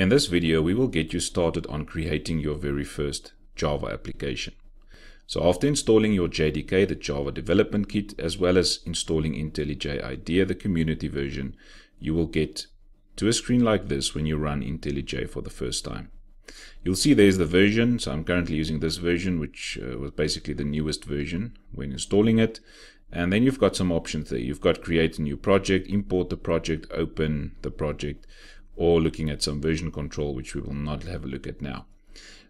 In this video, we will get you started on creating your very first Java application. So after installing your JDK, the Java Development Kit, as well as installing IntelliJ IDEA, the community version, you will get to a screen like this when you run IntelliJ for the first time. You'll see there's the version, so I'm currently using this version, which was basically the newest version when installing it. And then you've got some options there. You've got create a new project, import the project, open the project, or looking at some version control, which we will not have a look at now.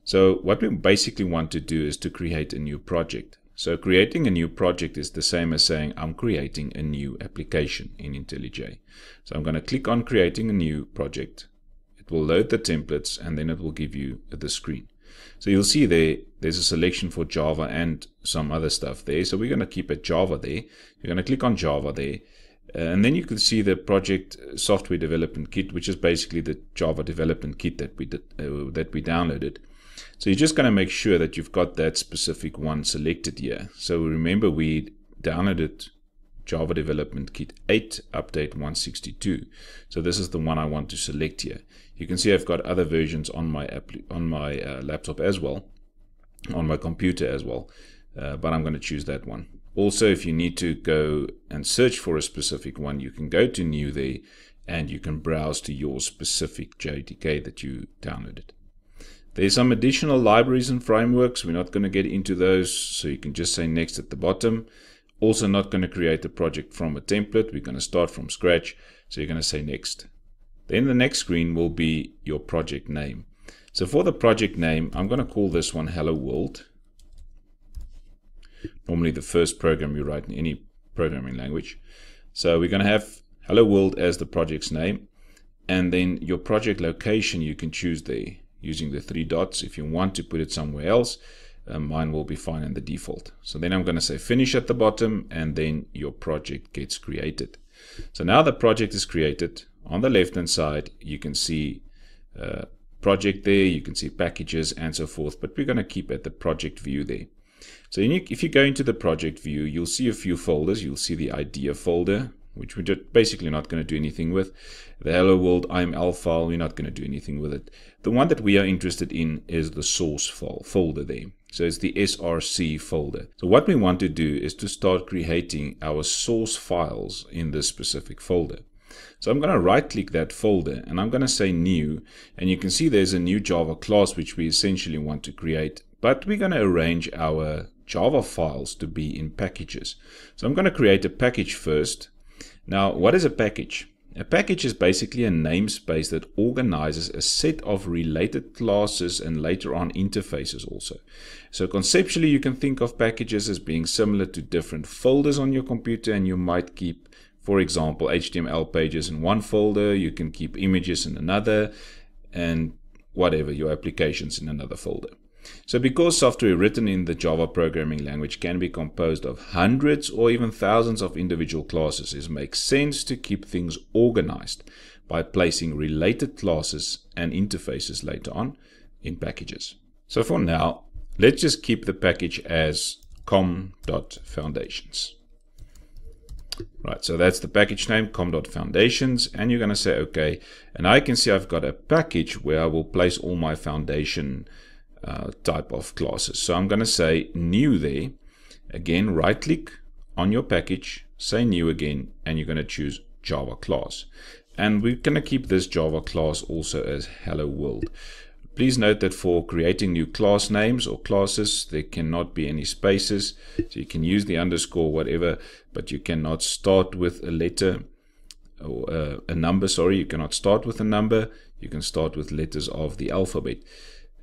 So what we basically want to do is to create a new project. So creating a new project is the same as saying I'm creating a new application in IntelliJ. So I'm going to click on creating a new project. It will load the templates and then it will give you the screen. So you'll see there's a selection for Java and some other stuff there. So we're going to keep it Java there. You're going to click on Java there. And then you can see the project software development kit, which is basically the Java development kit that we downloaded. So you're just going to make sure that you've got that specific one selected here. So remember, we downloaded Java Development Kit 8 Update 162. So this is the one I want to select here. You can see I've got other versions on my laptop as well, on my computer as well, but I'm going to choose that one. Also, if you need to go and search for a specific one, you can go to New there and you can browse to your specific JDK that you downloaded. There's some additional libraries and frameworks. We're not going to get into those, so you can just say next at the bottom. Also not going to create a project from a template. We're going to start from scratch, so you're going to say next. Then the next screen will be your project name. So for the project name, I'm going to call this one Hello World. Normally the first program you write in any programming language. So we're going to have Hello World as the project's name, and then your project location you can choose there using the 3 dots. If you want to put it somewhere else, mine will be fine in the default. So then I'm going to say finish at the bottom, and then your project gets created. So now the project is created. On the left hand side you can see project there, you can see packages and so forth, but we're going to keep at the project view there. So if you go into the project view, you'll see a few folders. You'll see the IDEA folder, which we're basically not going to do anything with. The Hello World IML file, we're not going to do anything with it. The one that we are interested in is the source file folder there. So it's the SRC folder. So what we want to do is to start creating our source files in this specific folder. So I'm going to right click that folder and I'm going to say new, and you can see there's a new Java class which we essentially want to create, but we're going to arrange our Java files to be in packages. So I'm going to create a package first. Now, what is a package? A package is basically a namespace that organizes a set of related classes and later on interfaces also. So conceptually, you can think of packages as being similar to different folders on your computer, and you might keep, for example, HTML pages in one folder, you can keep images in another, and whatever, your applications in another folder. So because software written in the Java programming language can be composed of hundreds or even thousands of individual classes, it makes sense to keep things organized by placing related classes and interfaces later on in packages. So for now, let's just keep the package as com.foundations. Right, so that's the package name, com.foundations, and you're going to say OK. And I can see I've got a package where I will place all my foundation type of classes. So I'm going to say new there. Again, right click on your package, say new again, and you're going to choose Java class. And we're going to keep this Java class also as Hello World. Please note that for creating new class names or classes, there cannot be any spaces. So you can use the underscore, whatever, but you cannot start with a letter or a number. Sorry, you cannot start with a number. You can start with letters of the alphabet.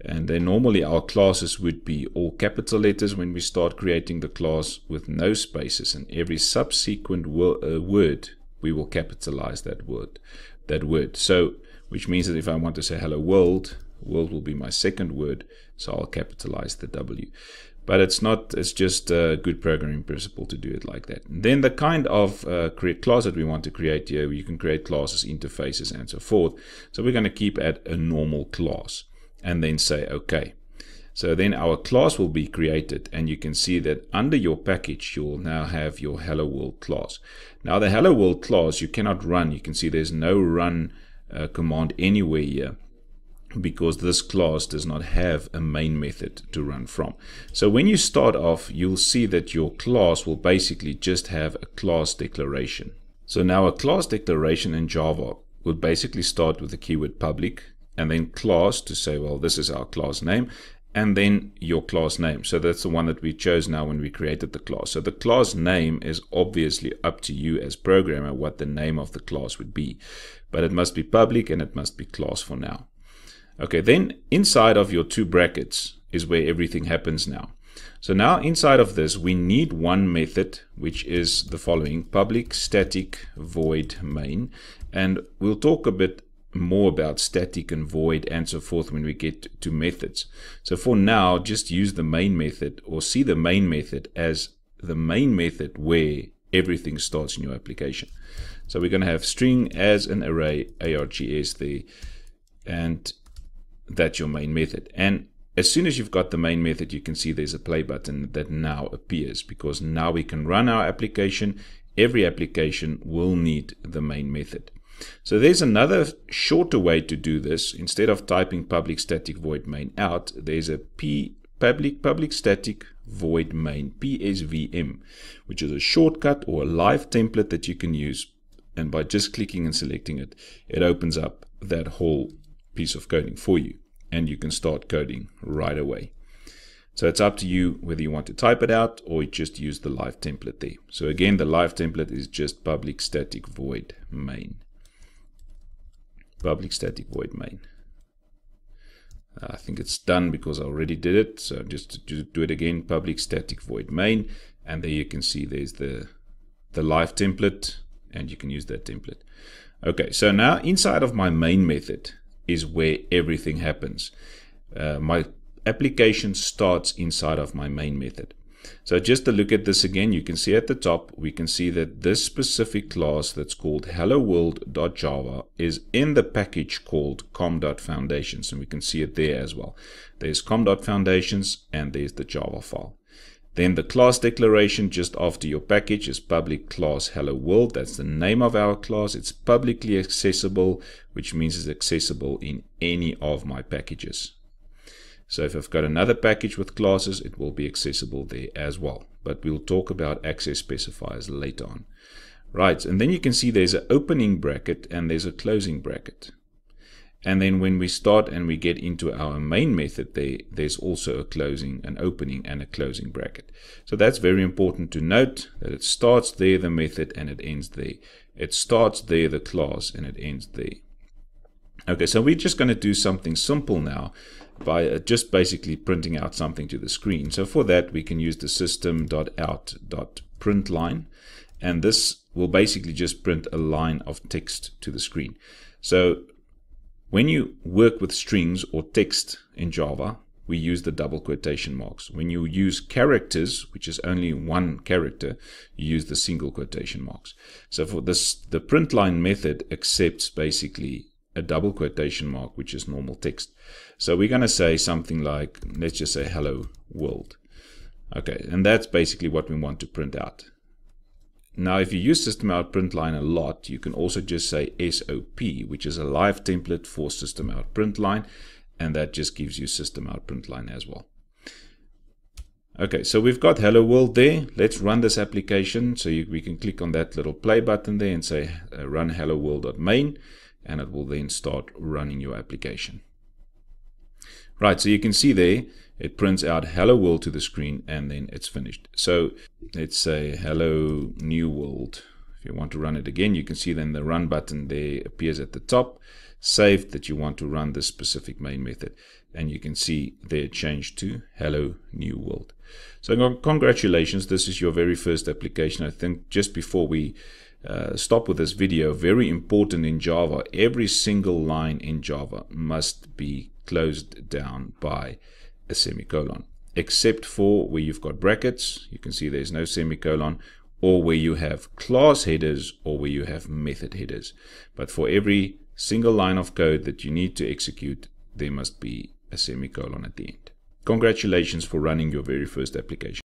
And then normally our classes would be all capital letters when we start creating the class with no spaces, and every subsequent word we will capitalize that word. So which means that if I want to say hello world, world will be my second word, so I'll capitalize the W. But it's just a good programming principle to do it like that. And then the kind of create class that we want to create here, you can create classes, interfaces, and so forth. So we're going to keep at a normal class and then say OK. So then our class will be created, and you can see that under your package you'll now have your Hello World class. Now the Hello World class you cannot run. You can see there's no run command anywhere here. because this class does not have a main method to run from. So when you start off, you'll see that your class will basically just have a class declaration. So now a class declaration in Java would basically start with the keyword public and then class to say, well, this is our class name, and then your class name. So that's the one that we chose now when we created the class. So the class name is obviously up to you as programmer what the name of the class would be, but it must be public and it must be class for now. Okay, then inside of your two brackets is where everything happens now. So now inside of this, we need one method, which is the following: public static void main. And we'll talk a bit more about static and void and so forth when we get to methods. So for now, just use the main method, or see the main method as the main method where everything starts in your application. So we're going to have string as an array, args there, and that's your main method. And as soon as you've got the main method, you can see there's a play button that now appears, because now we can run our application. Every application will need the main method. So there's another shorter way to do this. Instead of typing public static void main out, there's a public static void main, PSVM, which is a shortcut or a live template that you can use. And by just clicking and selecting it, it opens up that whole piece of coding for you, and you can start coding right away. So it's up to you whether you want to type it out or just use the live template there. So again, the live template is just public static void main. Public static void main. I think it's done because I already did it. So just to do it again, public static void main, and there you can see there's the live template, and you can use that template. Okay, so now inside of my main method is where everything happens. My application starts inside of my main method. So just to look at this again, you can see at the top, we can see that this specific class that's called helloworld.java is in the package called com.foundations, and we can see it there as well. There's com.foundations and there's the Java file. Then the class declaration just after your package is public class hello world. That's the name of our class. It's publicly accessible, which means it's accessible in any of my packages. So if I've got another package with classes, it will be accessible there as well. But we'll talk about access specifiers later on. Right, and then you can see there's an opening bracket and there's a closing bracket. And then when we start and we get into our main method, there's also a closing, an opening and a closing bracket. So that's very important to note, that it starts there, the method, and it ends there. It starts there, the class, and it ends there. Okay, so we're just going to do something simple now by just basically printing out something to the screen. So for that, we can use the system.out.println, and this will basically just print a line of text to the screen. So when you work with strings or text in Java, we use the double quotation marks. When you use characters, which is only one character, you use the single quotation marks. So for this, the println method accepts basically a double quotation mark, which is normal text. So we're going to say something like, let's just say hello world. Okay, and that's basically what we want to print out. Now, if you use system.out.println a lot, you can also just say SOP, which is a live template for system.out.println, and that just gives you system.out.println as well. Okay, so we've got hello world there. Let's run this application. So we can click on that little play button there and say run hello world.main, and it will then start running your application. Right, so you can see there, it prints out hello world to the screen and then it's finished. So let's say hello new world. If you want to run it again, you can see then the run button there appears at the top, saved that you want to run this specific main method. And you can see there changed to hello new world. So congratulations, this is your very first application. I think just before we stop with this video, very important in Java, every single line in Java must be closed down by a semicolon, except for where you've got brackets. You can see there's no semicolon, or where you have class headers or where you have method headers. But for every single line of code that you need to execute, there must be a semicolon at the end. Congratulations for running your very first application.